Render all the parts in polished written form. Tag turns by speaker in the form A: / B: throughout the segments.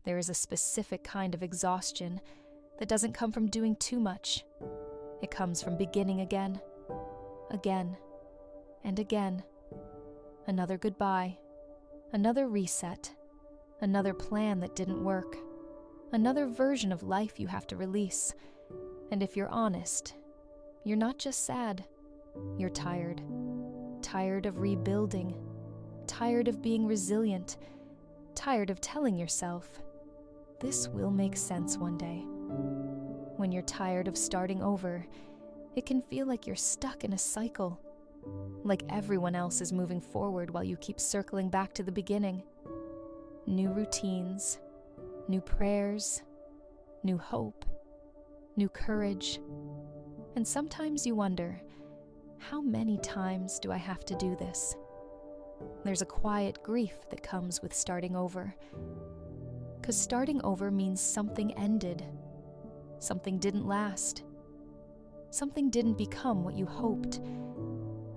A: There is a specific kind of exhaustion that doesn't come from doing too much. It comes from beginning again, and again. Another goodbye, another reset, another plan that didn't work, another version of life you have to release. And if you're honest, you're not just sad, you're tired. Tired of rebuilding, tired of being resilient, tired of telling yourself, this will make sense one day. When you're tired of starting over, it can feel like you're stuck in a cycle, like everyone else is moving forward while you keep circling back to the beginning. New routines, new prayers, new hope, new courage. And sometimes you wonder, how many times do I have to do this? There's a quiet grief that comes with starting over. Because starting over means something ended. Something didn't last. Something didn't become what you hoped.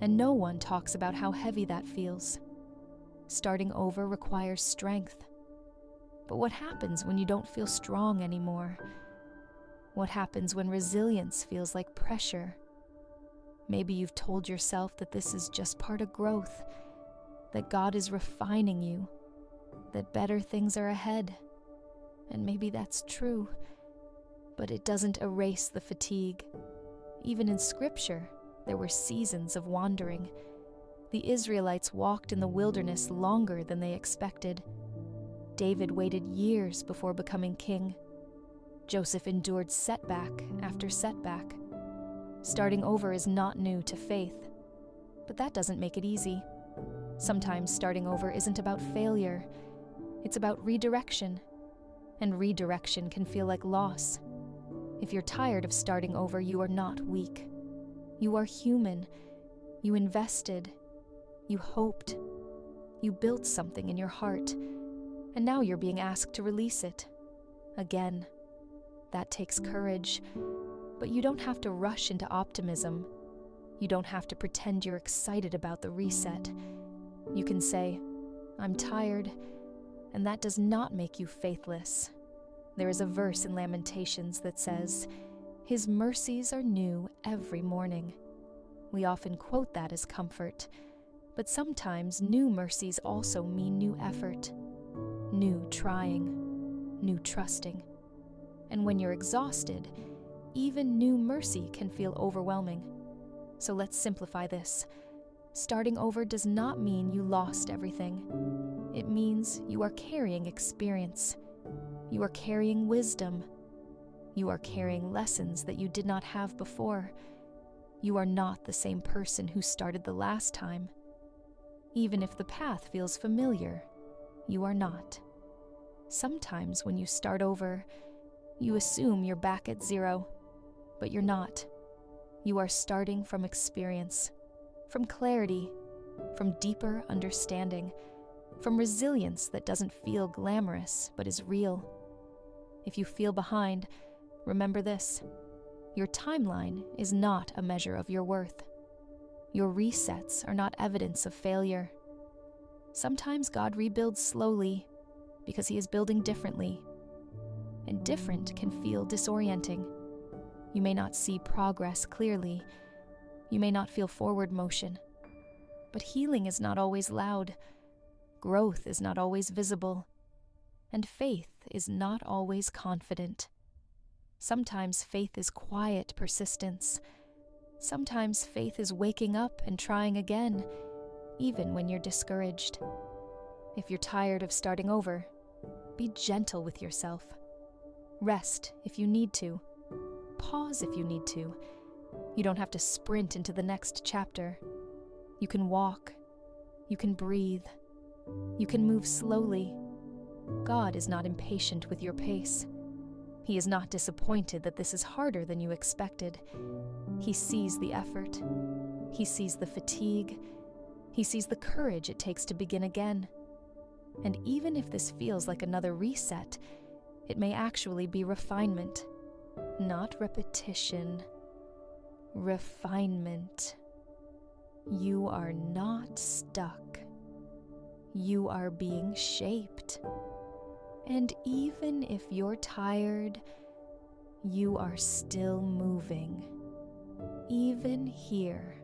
A: And no one talks about how heavy that feels. Starting over requires strength. But what happens when you don't feel strong anymore? What happens when resilience feels like pressure? Maybe you've told yourself that this is just part of growth, that God is refining you, that better things are ahead. And maybe that's true, but it doesn't erase the fatigue. Even in Scripture, there were seasons of wandering. The Israelites walked in the wilderness longer than they expected. David waited years before becoming king. Joseph endured setback after setback. Starting over is not new to faith, but that doesn't make it easy. Sometimes starting over isn't about failure, it's about redirection, and redirection can feel like loss. If you're tired of starting over, you are not weak. You are human. You invested. You hoped. You built something in your heart, and now you're being asked to release it. Again. That takes courage, but you don't have to rush into optimism. You don't have to pretend you're excited about the reset. You can say, I'm tired, and that does not make you faithless. There is a verse in Lamentations that says, His mercies are new every morning. We often quote that as comfort, but sometimes new mercies also mean new effort, new trying, new trusting. And when you're exhausted, even new mercy can feel overwhelming. So let's simplify this. Starting over does not mean you lost everything. It means you are carrying experience. You are carrying wisdom. You are carrying lessons that you did not have before. You are not the same person who started the last time. Even if the path feels familiar, you are not. Sometimes when you start over, you assume you're back at zero, but you're not. You are starting from experience, from clarity, from deeper understanding, from resilience that doesn't feel glamorous but is real. If you feel behind, remember this: your timeline is not a measure of your worth. Your resets are not evidence of failure. Sometimes God rebuilds slowly because He is building differently, and different can feel disorienting. You may not see progress clearly. You may not feel forward motion. But healing is not always loud. Growth is not always visible. And faith is not always confident. Sometimes faith is quiet persistence. Sometimes faith is waking up and trying again, even when you're discouraged. If you're tired of starting over, be gentle with yourself. Rest if you need to. Pause if you need to. You don't have to sprint into the next chapter. You can walk. You can breathe. You can move slowly. God is not impatient with your pace. He is not disappointed that this is harder than you expected. He sees the effort. He sees the fatigue. He sees the courage it takes to begin again. And even if this feels like another reset, it may actually be refinement, not repetition. Refinement. You are not stuck. You are being shaped. And even if you're tired, you are still moving, even here